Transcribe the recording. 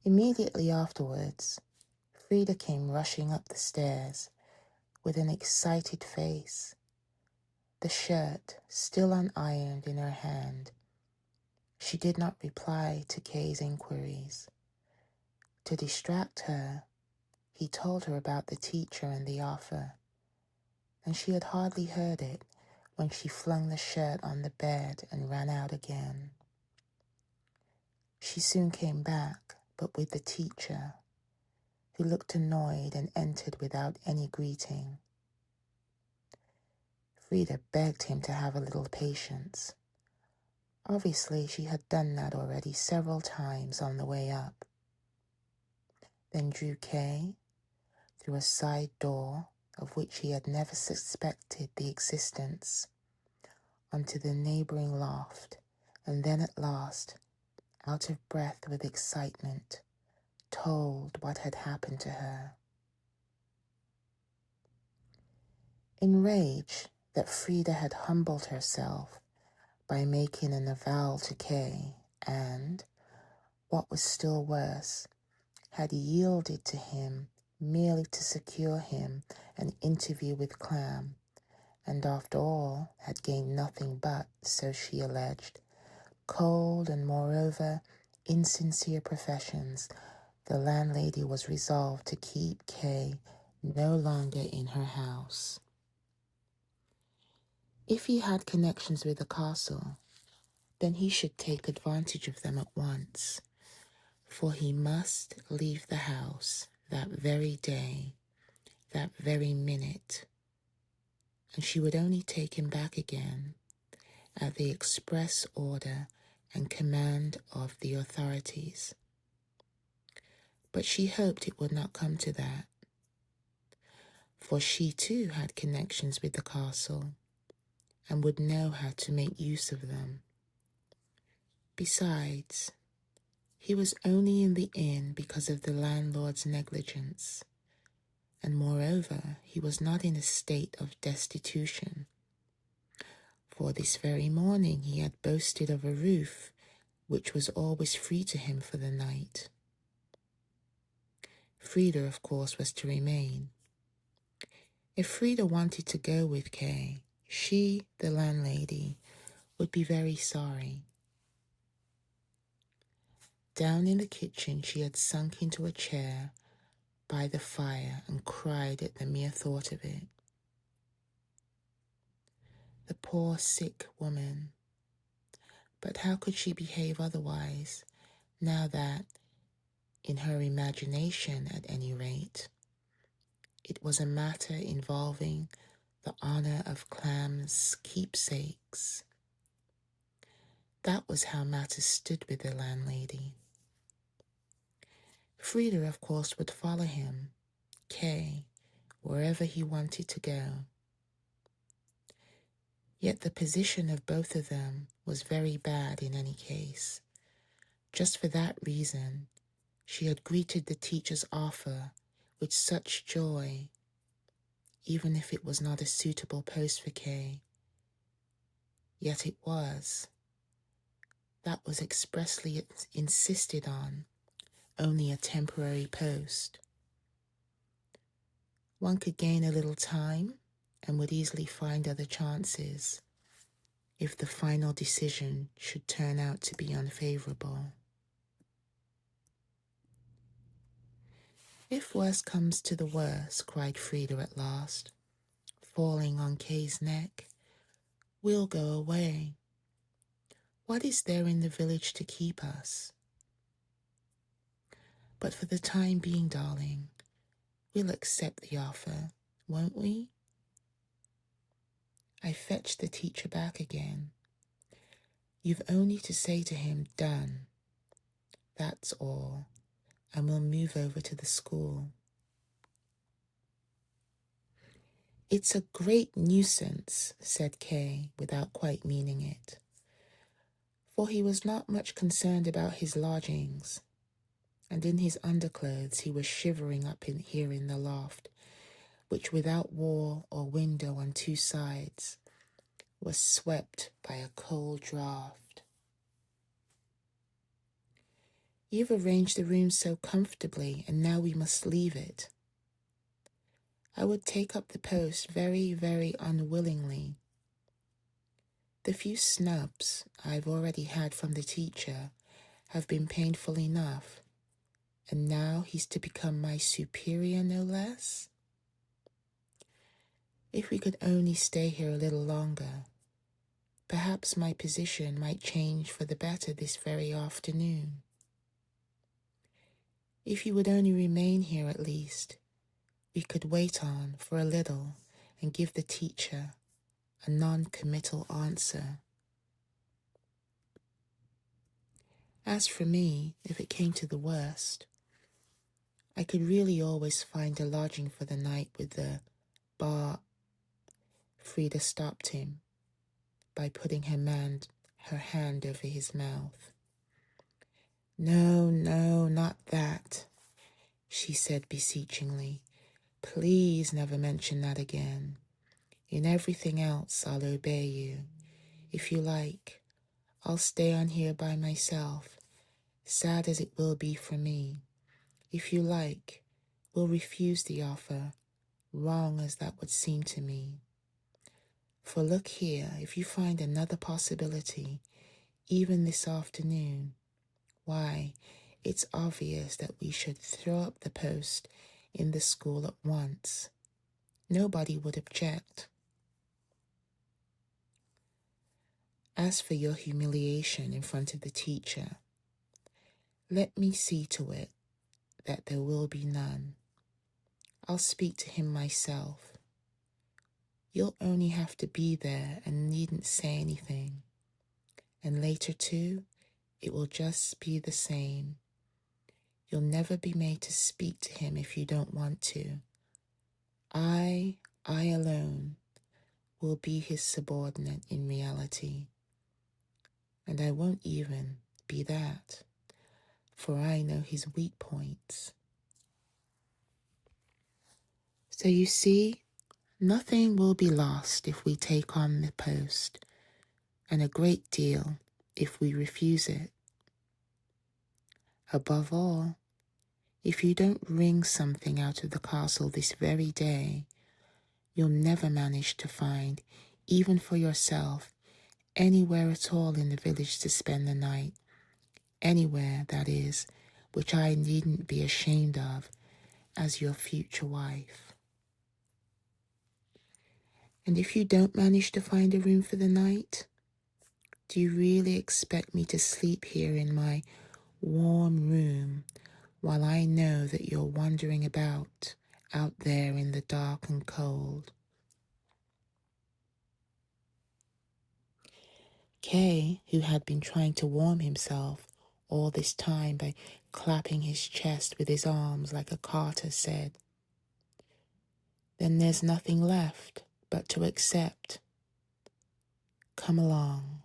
Immediately afterwards, Frida came rushing up the stairs with an excited face, the shirt still unironed in her hand. She did not reply to Kay's inquiries. To distract her, he told her about the teacher and the offer, and she had hardly heard it when she flung the shirt on the bed and ran out again. She soon came back, but with the teacher, who looked annoyed and entered without any greeting. Frida begged him to have a little patience. Obviously, she had done that already several times on the way up. Then drew Kay through a side door of which he had never suspected the existence, onto the neighboring loft, and then at last, out of breath with excitement, told what had happened to her. Enraged that Frida had humbled herself by making an avowal to Kay and, what was still worse, had yielded to him merely to secure him an interview with Clam, and after all had gained nothing but, so she alleged, cold and moreover insincere professions, the landlady was resolved to keep Kay no longer in her house. If he had connections with the castle, then he should take advantage of them at once, for he must leave the house that very day, that very minute, and she would only take him back again at the express order and command of the authorities. But she hoped it would not come to that, for she too had connections with the castle and would know how to make use of them. Besides, he was only in the inn because of the landlord's negligence, and moreover, he was not in a state of destitution, for this very morning he had boasted of a roof which was always free to him for the night. Frida, of course, was to remain. If Frida wanted to go with Kay, she, the landlady, would be very sorry. Down in the kitchen, she had sunk into a chair by the fire and cried at the mere thought of it. The poor sick woman. But how could she behave otherwise, now that, in her imagination at any rate, it was a matter involving the honor of Clam's keepsakes? That was how matters stood with the landlady. Frida, of course, would follow him, Kay, wherever he wanted to go. Yet the position of both of them was very bad in any case. Just for that reason, she had greeted the teacher's offer with such joy, even if it was not a suitable post for Kay. Yet it was. That was expressly insisted on, only a temporary post. One could gain a little time and would easily find other chances if the final decision should turn out to be unfavorable. If worse comes to the worst, cried Frida at last, falling on Kay's neck, we'll go away. What is there in the village to keep us? But for the time being, darling, we'll accept the offer, won't we? I fetched the teacher back again. You've only to say to him, done. That's all, and we'll move over to the school. It's a great nuisance, said Kay, without quite meaning it, for he was not much concerned about his lodgings, and in his underclothes he was shivering up here in the loft, which without wall or window on two sides, was swept by a cold draught. You've arranged the room so comfortably, and now we must leave it. I would take up the post very, very unwillingly. The few snubs I've already had from the teacher have been painful enough, and now he's to become my superior, no less? If we could only stay here a little longer, perhaps my position might change for the better this very afternoon. If you would only remain here at least, we could wait on for a little and give the teacher a non-committal answer. As for me, if it came to the worst, I could really always find a lodging for the night with the bar. Frida stopped him by putting her hand over his mouth. No, no, not that, she said beseechingly. Please never mention that again. In everything else, I'll obey you. If you like, I'll stay on here by myself, sad as it will be for me. If you like, we'll refuse the offer, wrong as that would seem to me. For look here, if you find another possibility, even this afternoon, why, it's obvious that we should throw up the post in the school at once. Nobody would object. As for your humiliation in front of the teacher, let me see to it that there will be none. I'll speak to him myself. You'll only have to be there and needn't say anything. And later too, it will just be the same. You'll never be made to speak to him if you don't want to. I alone, will be his subordinate in reality. And I won't even be that, for I know his weak points. So you see, nothing will be lost if we take on the post, and a great deal if we refuse it. Above all, if you don't wring something out of the castle this very day, you'll never manage to find, even for yourself, anywhere at all in the village to spend the night. Anywhere, that is, which I needn't be ashamed of as your future wife. And if you don't manage to find a room for the night, do you really expect me to sleep here in my warm room while I know that you're wandering about out there in the dark and cold? Kay, who had been trying to warm himself all this time by clapping his chest with his arms like a carter, said, Then there's nothing left but to accept. Come along.